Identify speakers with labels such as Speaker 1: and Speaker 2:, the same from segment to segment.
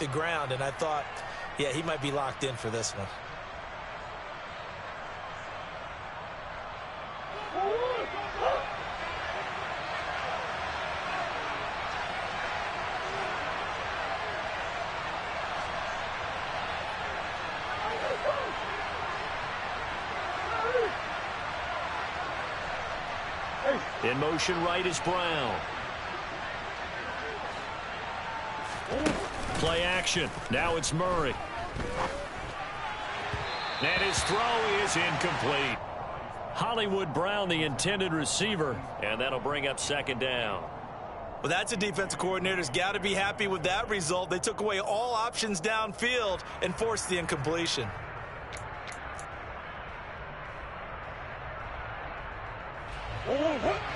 Speaker 1: the ground, and I thought, yeah, he might be locked in for this one.
Speaker 2: In motion right is Brown. Play action. Now it's Murray. And his throw is incomplete. Hollywood Brown, the intended receiver, and that'll bring up second down.
Speaker 1: Well, that's a defensive coordinator's got to be happy with that result. They took away all options downfield and forced the incompletion.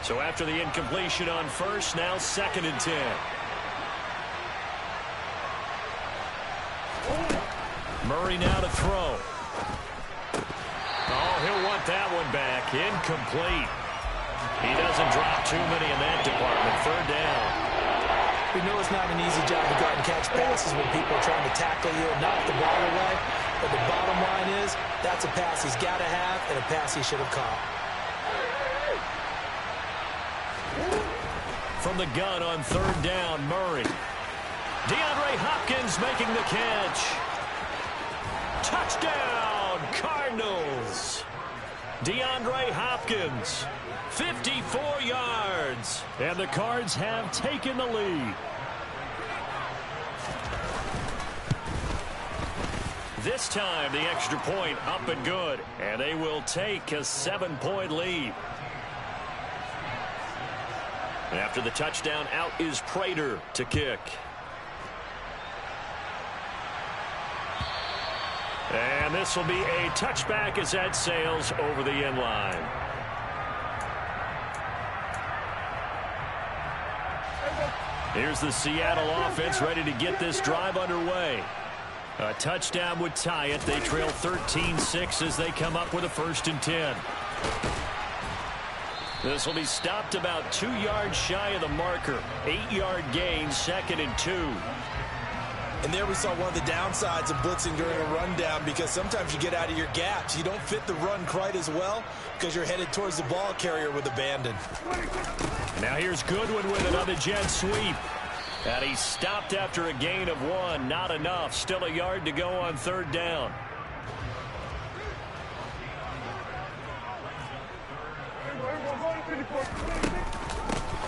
Speaker 2: So after the incompletion on first, now 2nd and 10. Murray now to throw. Oh, he'll want that one back. Incomplete. He doesn't drop too many in that department. 3rd down.
Speaker 1: We know it's not an easy job to go out and catch passes when people are trying to tackle you and knock the ball away. But the bottom line is, that's a pass he's got to have and a pass he should have caught.
Speaker 2: From the gun on 3rd down, Murray. DeAndre Hopkins making the catch. Touchdown, Cardinals. DeAndre Hopkins, 54 yards. And the Cards have taken the lead. This time, the extra point up and good. And they will take a 7-point lead. After the touchdown, out is Prater to kick. And this will be a touchback as that sails over the end line. Here's the Seattle offense ready to get this drive underway. A touchdown would tie it. They trail 13-6 as they come up with a 1st and 10. This will be stopped about 2 yards shy of the marker. 8-yard gain, 2nd and 2.
Speaker 1: And there we saw one of the downsides of blitzing during a rundown, because sometimes you get out of your gaps. You don't fit the run quite as well because you're headed towards the ball carrier with abandon.
Speaker 2: Now here's Goodwin with another jet sweep. And he stopped after a gain of 1. Not enough. Still a yard to go on 3rd down.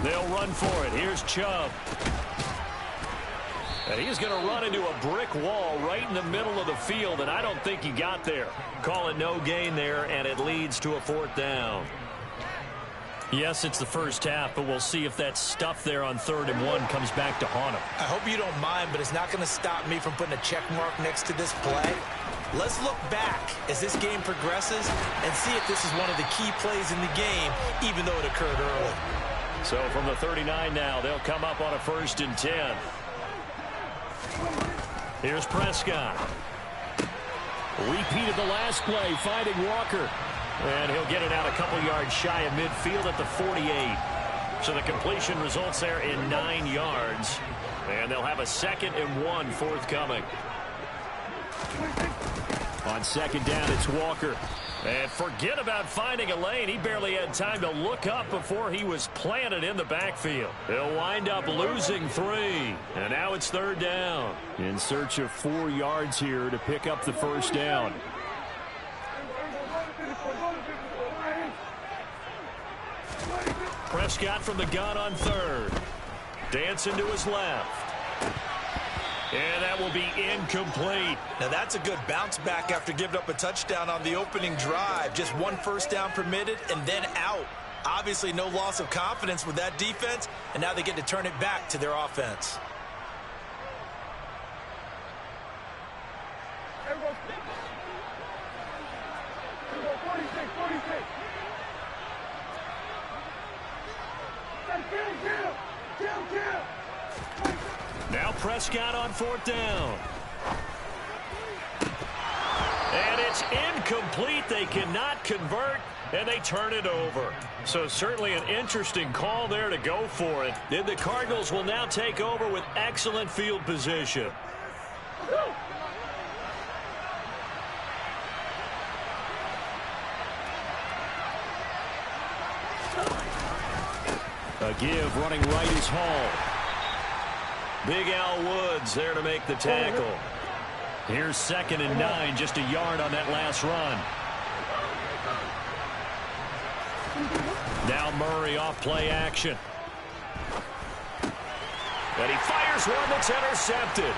Speaker 2: They'll run for it. Here's Chubb. And he's going to run into a brick wall right in the middle of the field, and I don't think he got there. Call it no gain there, and it leads to a 4th down. Yes, it's the first half, but we'll see if that stuff there on 3rd and 1 comes back to haunt him.
Speaker 1: I hope you don't mind, but it's not going to stop me from putting a check mark next to this play. Let's look back as this game progresses and see if this is one of the key plays in the game, even though it occurred early.
Speaker 2: So from the 39 now, they'll come up on a 1st and 10. Here's Prescott. Repeat of the last play, finding Walker. And he'll get it out a couple yards shy of midfield at the 48. So the completion results there in 9 yards. And they'll have a 2nd and 1 forthcoming. On 2nd down, it's Walker. And forget about finding a lane. He barely had time to look up before he was planted in the backfield. They'll wind up losing 3. And now it's 3rd down. In search of 4 yards here to pick up the 1st down. Prescott from the gun on 3rd. Dancing to his left. And that will be incomplete.
Speaker 1: Now that's a good bounce back after giving up a touchdown on the opening drive. Just 1 first down permitted and then out. Obviously no loss of confidence with that defense, and now they get to turn it back to their offense.
Speaker 2: Now Prescott on 4th down. And it's incomplete. They cannot convert, and they turn it over. So certainly an interesting call there to go for it. Then the Cardinals will now take over with excellent field position. give running right is Hall. Big Al Woods there to make the tackle. Here's 2nd and 9, just a yard on that last run. Now Murray off play action. And he fires one that's intercepted.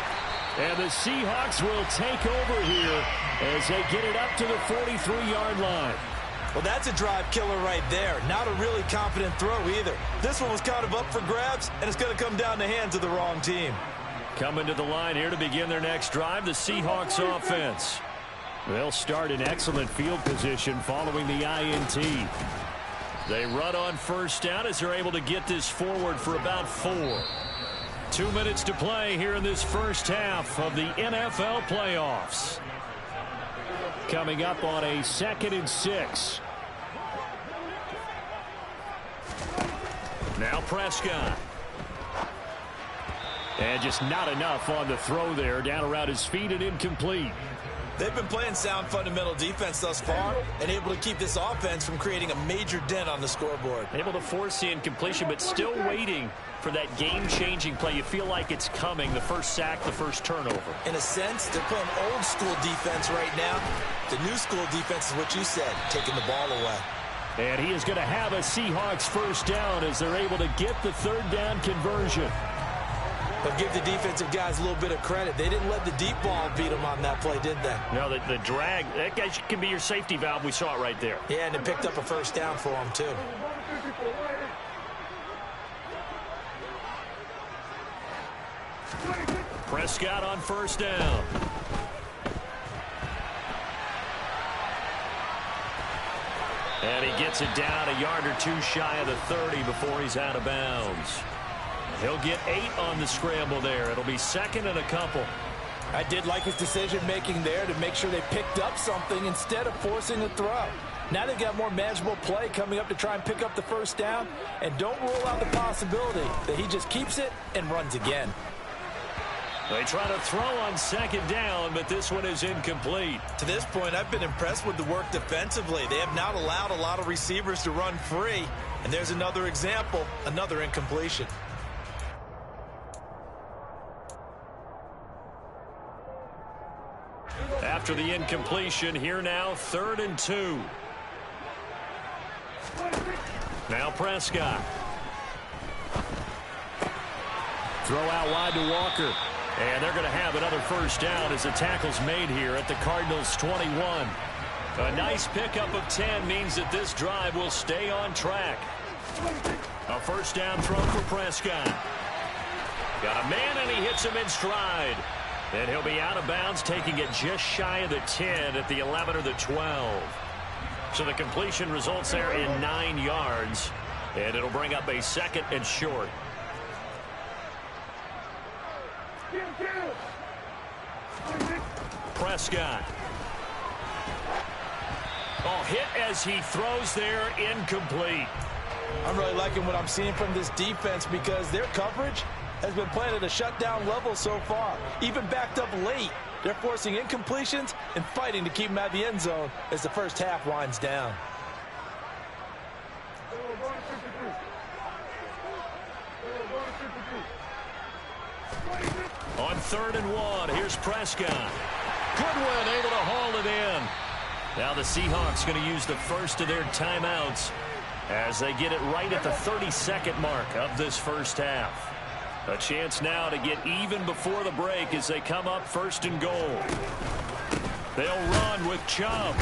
Speaker 2: And the Seahawks will take over here as they get it up to the 43-yard line.
Speaker 1: Well, that's a drive killer right there. Not a really confident throw either. This one was kind of up for grabs, and it's going to come down the hands of the wrong team.
Speaker 2: Coming to the line here to begin their next drive, the Seahawks offense. They'll start in excellent field position following the INT. They run on first down as they're able to get this forward for about 4. 2 minutes to play here in this first half of the NFL playoffs. Coming up on a 2nd and 6. Now Prescott. And just not enough on the throw there. Down around his feet and incomplete.
Speaker 1: They've been playing sound fundamental defense thus far and able to keep this offense from creating a major dent on the scoreboard.
Speaker 2: Able to force the incompletion, but still waiting for that game-changing play. You feel like it's coming, the first sack, the first turnover.
Speaker 1: In a sense, they're playing old-school defense right now. The new-school defense is what you said, taking the ball away.
Speaker 2: And he is going to have a Seahawks first down as they're able to get the 3rd down conversion.
Speaker 1: But give the defensive guys a little bit of credit. They didn't let the deep ball beat them on that play, did they?
Speaker 2: No, the drag, that guy can be your safety valve. We saw it right there.
Speaker 1: Yeah, and it picked up a first down for them, too.
Speaker 2: Prescott on first down. And he gets it down a yard or 2 shy of the 30 before he's out of bounds. He'll get 8 on the scramble there. It'll be 2nd and a couple.
Speaker 1: I did like his decision-making there to make sure they picked up something instead of forcing a throw. Now they've got more manageable play coming up to try and pick up the first down. And don't rule out the possibility that he just keeps it and runs again.
Speaker 2: They try to throw on 2nd down, but this one is incomplete.
Speaker 1: To this point, I've been impressed with the work defensively. They have not allowed a lot of receivers to run free. And there's another example, another incompletion.
Speaker 2: After the incompletion, here now, 3rd and 2. Now Prescott. Throw out wide to Walker. And they're going to have another first down as the tackle's made here at the Cardinals' 21. A nice pickup of 10 means that this drive will stay on track. A first down throw for Prescott. Got a man, and he hits him in stride. And he'll be out of bounds, taking it just shy of the 10 at the 11 or the 12. So the completion results there in 9 yards. And it'll bring up a 2nd and short. Prescott. Oh, hit as he throws there, incomplete.
Speaker 1: I'm really liking what I'm seeing from this defense because their coverage has been playing at a shutdown level so far. Even backed up late, they're forcing incompletions and fighting to keep them out of the end zone as the first half winds down.
Speaker 2: On 3rd and 1, here's Prescott. Goodwin able to haul it in. Now the Seahawks going to use the first of their timeouts as they get it right at the 32nd mark of this first half. A chance now to get even before the break as they come up 1st and goal. They'll run with Chubb.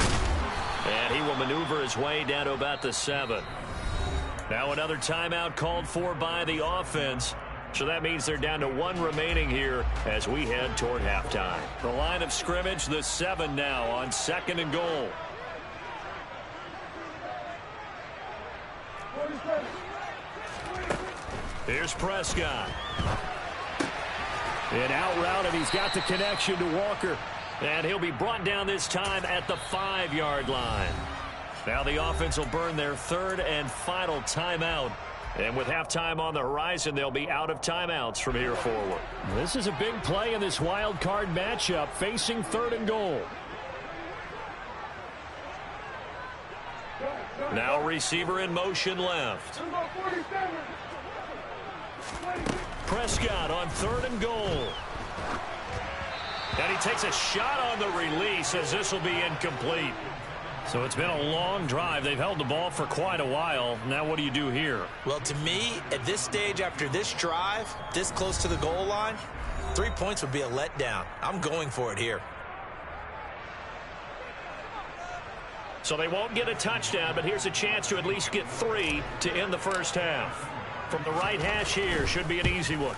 Speaker 2: And he will maneuver his way down to about the 7. Now another timeout called for by the offense. So that means they're down to 1 remaining here as we head toward halftime. The line of scrimmage, the 7 now on 2nd and goal. Here's Prescott. An out route, and he's got the connection to Walker. And he'll be brought down this time at the 5-yard line. Now the offense will burn their 3rd and final timeout. And with halftime on the horizon, they'll be out of timeouts from here forward. This is a big play in this wild card matchup, facing 3rd and goal. Now receiver in motion left. Prescott on 3rd and goal. And he takes a shot on the release as this will be incomplete. So it's been a long drive. They've held the ball for quite a while. Now what do you do here?
Speaker 1: Well, to me, at this stage after this drive, this close to the goal line, 3 points would be a letdown. I'm going for it here.
Speaker 2: So they won't get a touchdown, but here's a chance to at least get 3 to end the first half. From the right hash here, should be an easy one.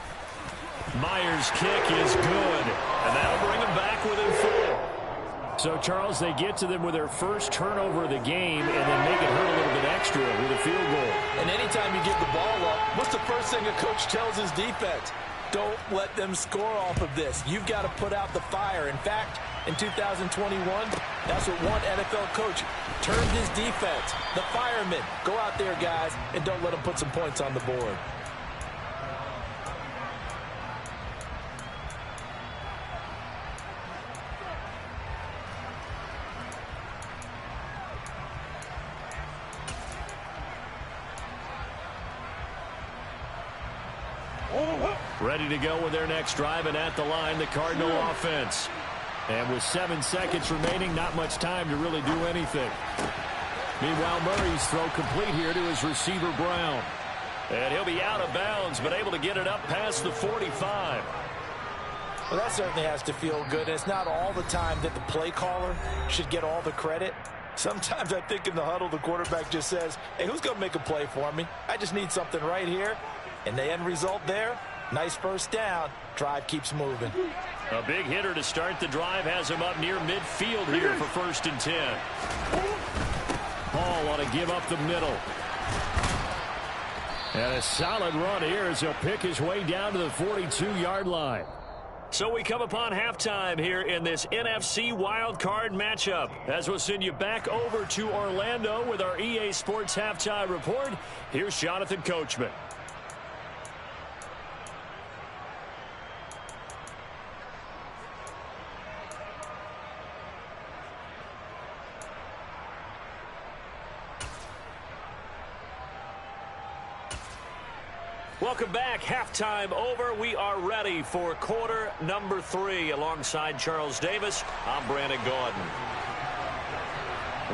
Speaker 2: Myers' kick is good, and that'll bring them back within 4. So, Charles, they get to them with their first turnover of the game and then make it hurt a little bit extra with a field goal.
Speaker 1: And anytime you give the ball up, what's the first thing a coach tells his defense? Don't let them score off of this. You've got to put out the fire. In fact, in 2021, that's what one NFL coach termed his defense. The firemen. Go out there, guys, and don't let them put some points on the board.
Speaker 2: Ready to go with their next drive, and at the line, the Cardinal offense. And with 7 seconds remaining, not much time to really do anything. Meanwhile, Murray's throw complete here to his receiver, Brown. And he'll be out of bounds, but able to get it up past the 45.
Speaker 1: Well, that certainly has to feel good. And it's not all the time that the play caller should get all the credit. Sometimes I think in the huddle, the quarterback just says, hey, who's going to make a play for me? I just need something right here. And the end result there, nice first down. Drive keeps moving.
Speaker 2: A big hitter to start the drive has him up near midfield here for 1st and 10. Hall ought to give up the middle. And a solid run here as he'll pick his way down to the 42-yard line. So we come upon halftime here in this NFC wildcard matchup. As we'll send you back over to Orlando with our EA Sports Halftime Report, here's Jonathan Coachman. Welcome back. Halftime over. We are ready for quarter number 3. Alongside Charles Davis, I'm Brandon Gaudin.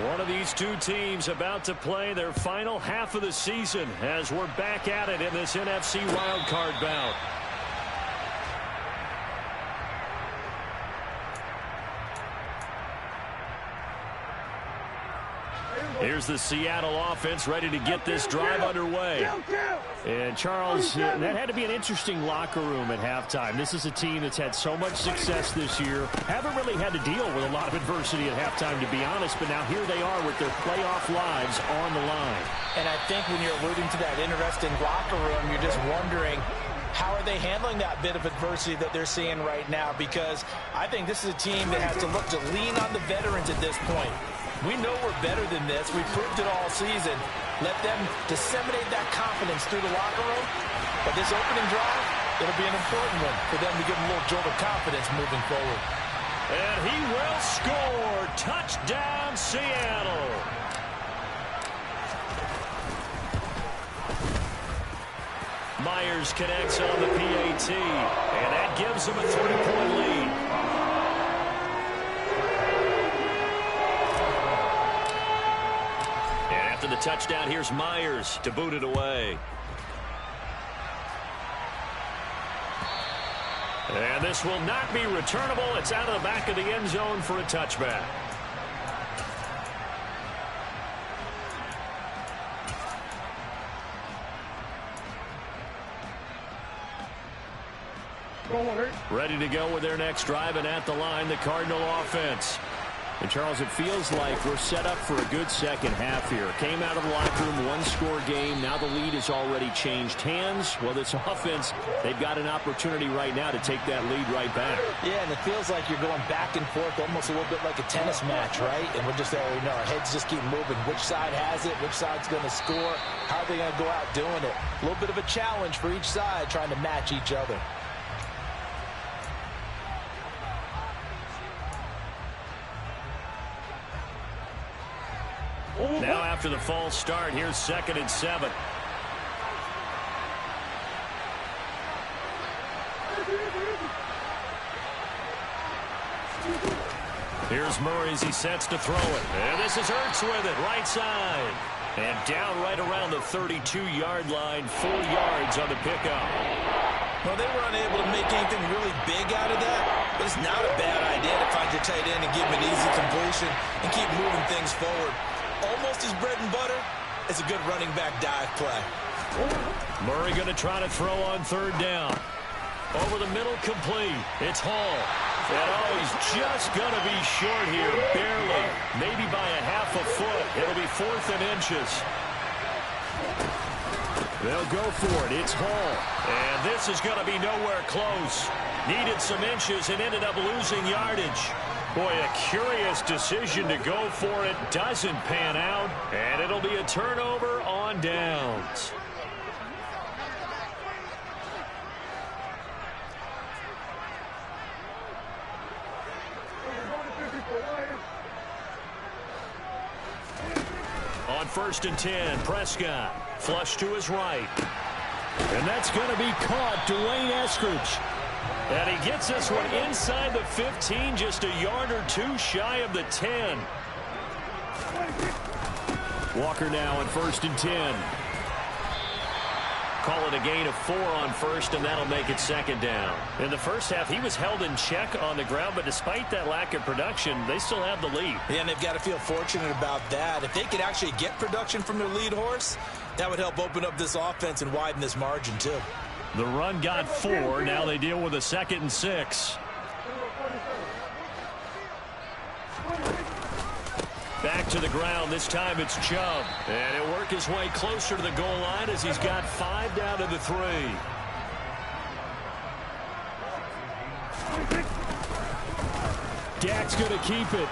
Speaker 2: One of these two teams about to play their final half of the season as we're back at it in this NFC wildcard bout. Here's the Seattle offense ready to get this drive underway. And, Charles, that had to be an interesting locker room at halftime. This is a team that's had so much success this year. Haven't really had to deal with a lot of adversity at halftime, to be honest. But now here they are with their playoff lives on the line.
Speaker 1: And I think when you're alluding to that interesting locker room, you're just wondering, how are they handling that bit of adversity that they're seeing right now? Because I think this is a team that has to look to lean on the veterans at this point. We know we're better than this. We proved it all season. Let them disseminate that confidence through the locker room. But this opening drive, it'll be an important one for them to give them a little jolt of confidence moving forward.
Speaker 2: And he will score. Touchdown, Seattle. Myers connects on the PAT, and that gives them a 3-point lead. After the touchdown, here's Myers to boot it away. And this will not be returnable. It's out of the back of the end zone for a touchback. Ready to go with their next drive, and at the line, the Cardinal offense. And, Charles, it feels like we're set up for a good second half here. Came out of the locker room, one-score game. Now the lead has already changed hands. Well, this offense, they've got an opportunity right now to take that lead right back.
Speaker 1: Yeah, and it feels like you're going back and forth, almost a little bit like a tennis match, right? And we're just there, you know, our heads just keep moving. Which side has it? Which side's going to score? How are they going to go out doing it? A little bit of a challenge for each side, trying to match each other.
Speaker 2: Now after the false start, here's 2nd and 7. Here's Murray as he sets to throw it. And this is Ertz with it, right side. And down right around the 32-yard line, 4 yards on the pickup.
Speaker 1: Well, they were unable to make anything really big out of that, but it's not a bad idea to find your tight end and give him an easy completion and keep moving things forward. Almost as bread and butter as a good running back dive play.
Speaker 2: Murray going to try to throw on 3rd down. Over the middle, complete. It's Hall. And he's just going to be short here, barely. Maybe by a half a foot. It'll be 4th and inches. They'll go for it. It's Hall. And this is going to be nowhere close. Needed some inches and ended up losing yardage. Boy, a curious decision to go for it. Doesn't pan out. And it'll be a turnover on downs. On 1st and 10, Prescott. Flush to his right. And that's going to be caught. Dwayne Eskridge. And he gets this one inside the 15, just a yard or 2 shy of the 10. Walker now on 1st and 10. Call it a gain of 4 on 1st, and that'll make it 2nd down. In the first half, he was held in check on the ground, but despite that lack of production, they still have the lead.
Speaker 1: Yeah, and they've got to feel fortunate about that. If they could actually get production from their lead horse, that would help open up this offense and widen this margin, too.
Speaker 2: The run got 4. Now they deal with a 2nd and 6. Back to the ground. This time it's Chubb. And he'll work his way closer to the goal line as he's got 5 down to the 3. Dak's going to keep it.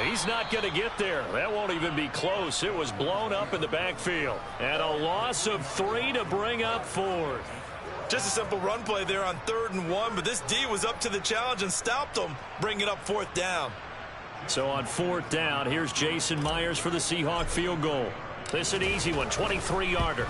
Speaker 2: He's not going to get there. That won't even be close. It was blown up in the backfield. And a loss of 3 to bring up 4th.
Speaker 1: Just a simple run play there on 3rd and 1, but this D was up to the challenge and stopped them, bringing up 4th down.
Speaker 2: So on 4th down, here's Jason Myers for the Seahawk field goal. This is an easy one, 23-yarder.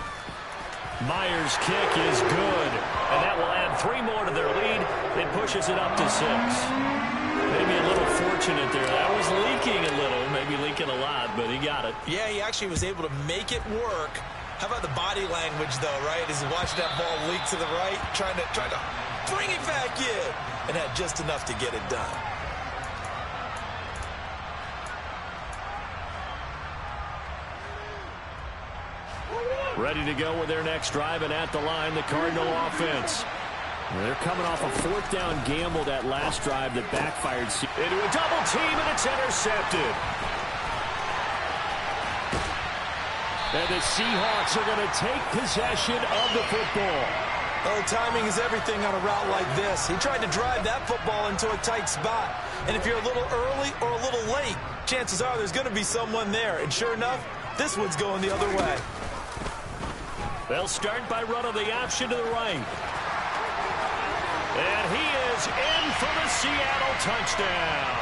Speaker 2: Myers' kick is good, and that will add 3 more to their lead. It pushes it up to 6. Maybe a little fortunate there. That was leaking a little, maybe leaking a lot, but he got it.
Speaker 1: Yeah, he actually was able to make it work. How about the body language, though, right? As he watched that ball leak to the right, trying to bring it back in, and had just enough to get it done.
Speaker 2: Ready to go with their next drive, and at the line, the Cardinal offense. They're coming off a 4th down gamble that last drive that backfired. Into a double team, and it's intercepted. And the Seahawks are going to take possession of the football.
Speaker 1: Oh, timing is everything on a route like this. He tried to drive that football into a tight spot. And if you're a little early or a little late, chances are there's going to be someone there. And sure enough, this one's going the other way.
Speaker 2: They'll start by running the option to the right. And he is in for the Seattle touchdown.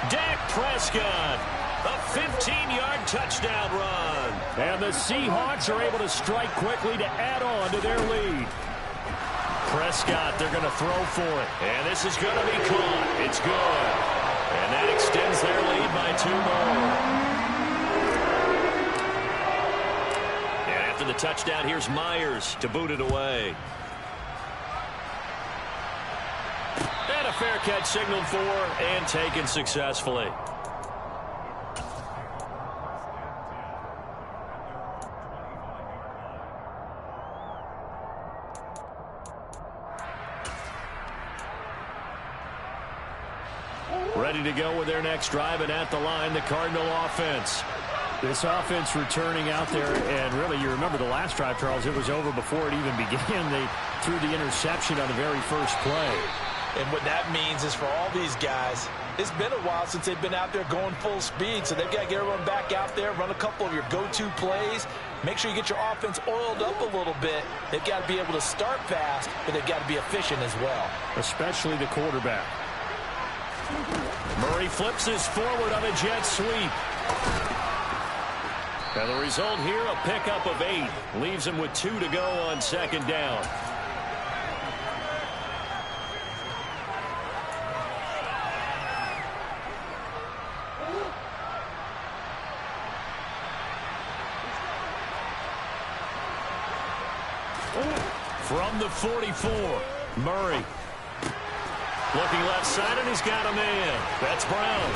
Speaker 2: Dak Prescott, a 15-yard touchdown run. And the Seahawks are able to strike quickly to add on to their lead. Prescott, they're going to throw for it. And this is going to be caught. It's good. And that extends their lead by 2 more. The touchdown, here's Myers to boot it away. And a fair catch signaled for and taken successfully. Ready to go with their next drive, and at the line, the Cardinal offense. This offense returning out there, and really, you remember the last drive, Charles, it was over before it even began. They threw the interception on the very first play.
Speaker 1: And what that means is for all these guys, it's been a while since they've been out there going full speed, so they've got to get everyone back out there, run a couple of your go-to plays, make sure you get your offense oiled up a little bit. They've got to be able to start fast, but they've got to be efficient as well.
Speaker 2: Especially the quarterback. Murray flips this forward on a jet sweep. And the result here, a pickup of 8. Leaves him with 2 to go on 2nd down. From the 44, Murray. Looking left side, and he's got a man. That's Brown.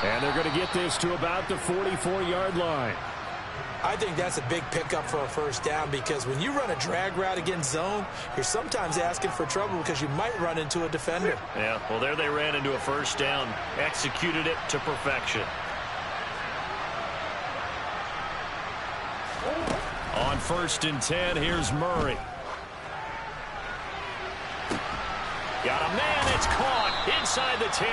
Speaker 2: And they're going to get this to about the 44-yard line.
Speaker 1: I think that's a big pickup for a first down, because when you run a drag route against zone, you're sometimes asking for trouble because you might run into a defender.
Speaker 2: Yeah, well, there they ran into a first down, executed it to perfection. On 1st and 10, here's Murray. Got a man, it's caught inside the 10.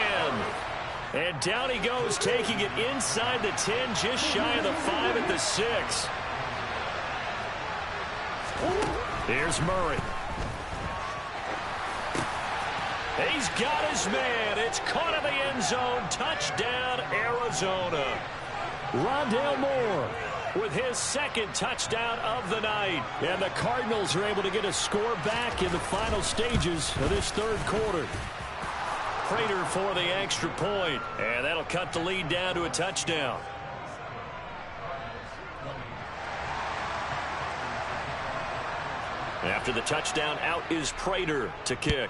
Speaker 2: And down he goes, taking it inside the 10, just shy of the 5 at the 6. Here's Murray. He's got his man. It's caught in the end zone. Touchdown, Arizona. Rondale Moore with his second touchdown of the night. And the Cardinals are able to get a score back in the final stages of this third quarter. Prater for the extra point, and that'll cut the lead down to a touchdown. After the touchdown, out is Prater to kick.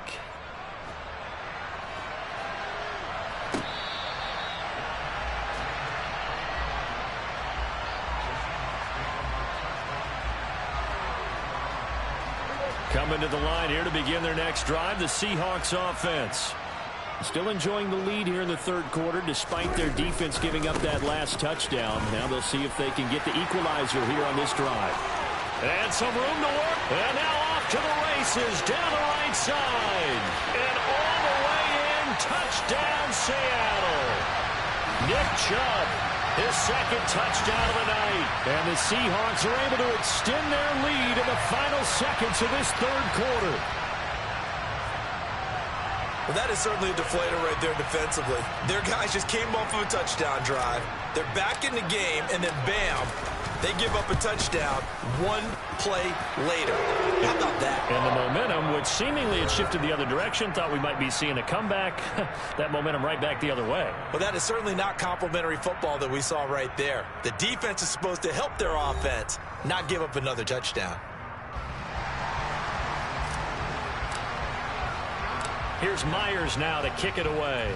Speaker 2: Coming to the line here to begin their next drive, the Seahawks offense. Still enjoying the lead here in the third quarter despite their defense giving up that last touchdown. Now they'll see if they can get the equalizer here on this drive. And some room to work. And now off to the races down the right side. And all the way in, touchdown Seattle. Nick Chubb, his second touchdown of the night. And the Seahawks are able to extend their lead in the final seconds of this third quarter.
Speaker 1: Well, that is certainly a deflator right there defensively. Their guys just came off of a touchdown drive. They're back in the game, and then bam, they give up a touchdown one play later. How about that?
Speaker 2: And the momentum, which seemingly had shifted the other direction, thought we might be seeing a comeback. That momentum right back the other way.
Speaker 1: Well, that is certainly not complimentary football that we saw right there. The defense is supposed to help their offense, not give up another touchdown.
Speaker 2: Here's Myers now to kick it away.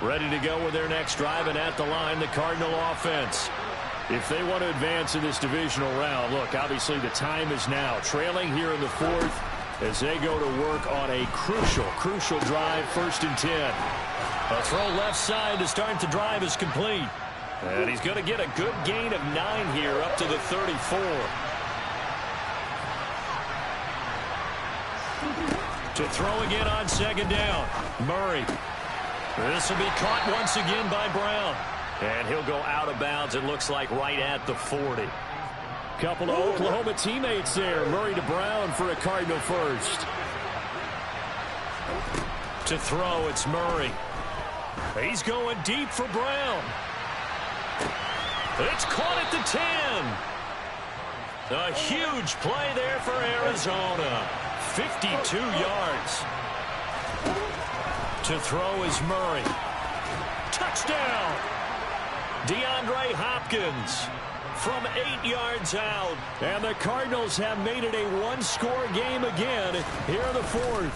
Speaker 2: Ready to go with their next drive, and at the line, the Cardinal offense. If they want to advance in this divisional round, look, obviously the time is now. Trailing here in the fourth as they go to work on a crucial drive, 1st and 10. A throw left side to start the drive is complete. And he's going to get a good gain of 9 here up to the 34. To throw again on 2nd down. Murray. This will be caught once again by Brown. And he'll go out of bounds, it looks like, right at the 40. Couple of Oklahoma teammates there. Murray to Brown for a Cardinal first. To throw, it's Murray. He's going deep for Brown. It's caught at the 10. A huge play there for Arizona. 52 yards. To throw is Murray. Touchdown! DeAndre Hopkins from 8 yards out. And the Cardinals have made it a one-score game again here in the fourth.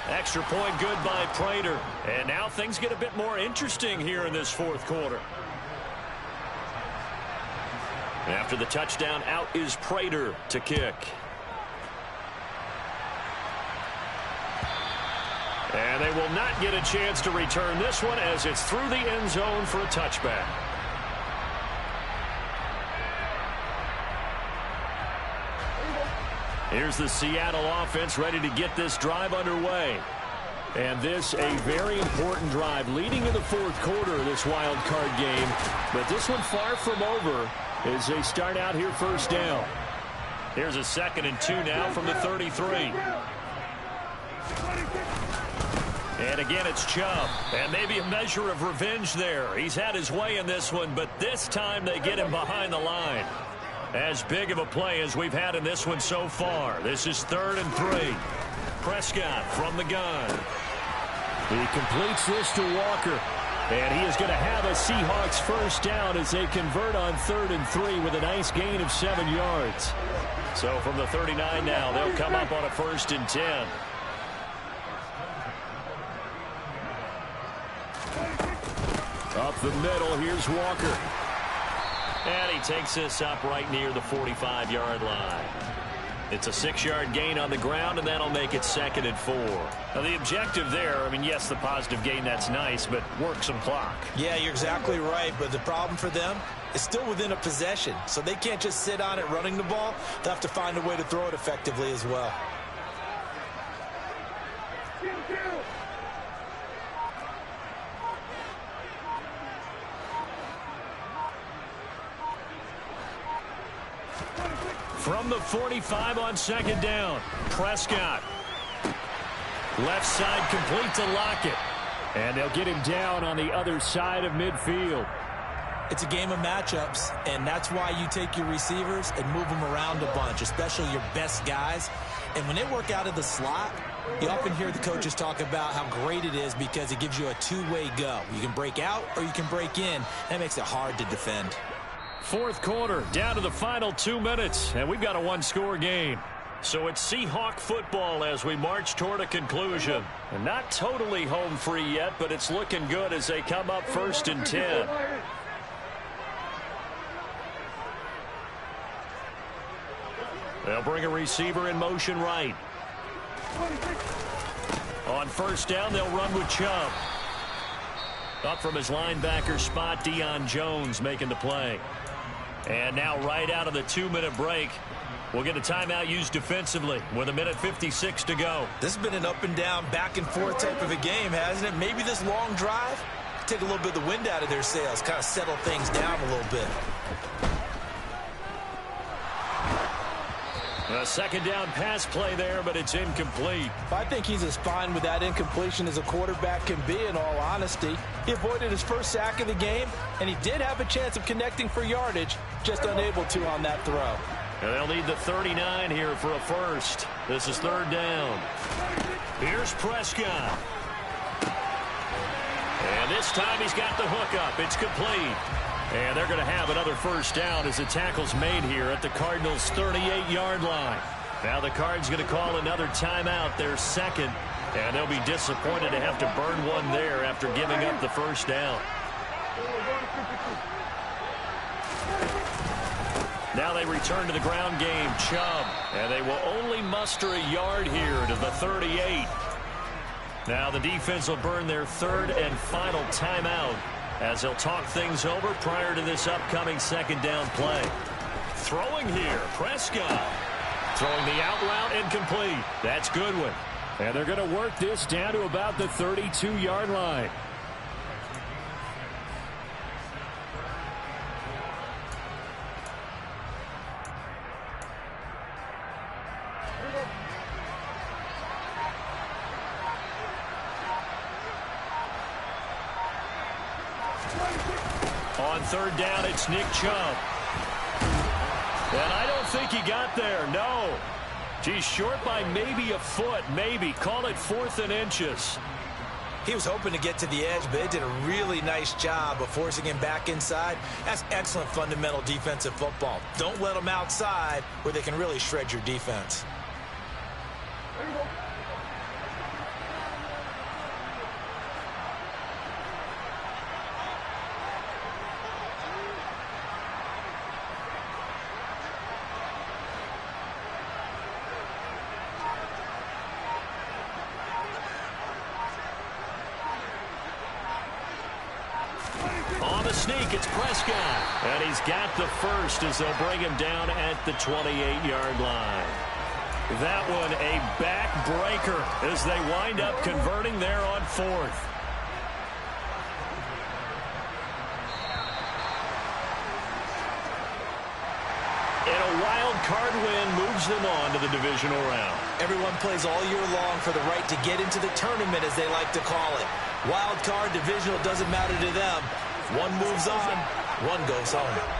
Speaker 2: Extra point good by Prater. And now things get a bit more interesting here in this fourth quarter. After the touchdown, out is Prater to kick. And they will not get a chance to return this one as it's through the end zone for a touchback. Here's the Seattle offense ready to get this drive underway. And this a very important drive leading in the fourth quarter of this wild card game. But this one far from over as they start out here 1st down. Here's a 2nd and 2 now from the 33. And again, it's Chubb. And maybe a measure of revenge there. He's had his way in this one, but this time they get him behind the line. As big of a play as we've had in this one so far. This is 3rd and 3. Prescott from the gun. He completes this to Walker. And he is going to have a Seahawks first down as they convert on 3rd and 3 with a nice gain of 7 yards. So from the 39 now, they'll come up on a 1st and 10. Up the middle, here's Walker. And he takes this up right near the 45-yard line. It's a 6-yard gain on the ground, and that'll make it 2nd and 4. Now, the objective there, I mean, yes, the positive gain, that's nice, but work some clock.
Speaker 1: Yeah, you're exactly right, but the problem for them is still within a possession, so they can't just sit on it running the ball. They'll have to find a way to throw it effectively as well.
Speaker 2: From the 45 on 2nd down, Prescott. Left side complete to Lockett. And they'll get him down on the other side of midfield.
Speaker 1: It's a game of matchups, and that's why you take your receivers and move them around a bunch, especially your best guys. And when they work out of the slot, you often hear the coaches talk about how great it is because it gives you a two-way go. You can break out or you can break in. That makes it hard to defend.
Speaker 2: 4th quarter, down to the final 2 minutes, and we've got a one-score game. So it's Seahawk football as we march toward a conclusion. And not totally home free yet, but it's looking good as they come up 1st and 10. They'll bring a receiver in motion right. On 1st down, they'll run with Chubb. Up from his linebacker spot, Deion Jones making the play. And now right out of the 2-minute break, we'll get a timeout used defensively with 1:56 to go.
Speaker 1: This has been an up and down, back and forth type of a game, hasn't it? Maybe this long drive take a little bit of the wind out of their sails, kind of settle things down a little bit.
Speaker 2: A 2nd down pass play there, but it's incomplete.
Speaker 1: I think he's as fine with that incompletion as a quarterback can be, in all honesty. He avoided his first sack of the game, and he did have a chance of connecting for yardage, just unable to on that throw.
Speaker 2: And they'll need the 39 here for a first. This is 3rd down. Here's Prescott. And this time he's got the hook up. It's complete. And they're going to have another first down as the tackle's made here at the Cardinals' 38-yard line. Now the Cards going to call another timeout, their 2nd. And they'll be disappointed to have to burn one there after giving up the first down. Now they return to the ground game, Chubb. And they will only muster a yard here to the 38. Now the defense will burn their 3rd and final timeout as they'll talk things over prior to this upcoming 2nd down play. Throwing here, Prescott. Throwing the out route incomplete. That's Goodwin. And they're going to work this down to about the 32-yard line. On 3rd down, it's Nick Chubb. And I don't think he got there, no. He's short by maybe a foot, maybe. Call it 4th and inches.
Speaker 1: He was hoping to get to the edge, but they did a really nice job of forcing him back inside. That's excellent fundamental defensive football. Don't let them outside where they can really shred your defense.
Speaker 2: On the sneak, it's Prescott. And he's got the first as they'll bring him down at the 28-yard line. That one a backbreaker as they wind up converting there on 4th. And a wild card win moves them on to the divisional round.
Speaker 1: Everyone plays all year long for the right to get into the tournament, as they like to call it. Wild card, divisional, doesn't matter to them. One moves on, one goes home.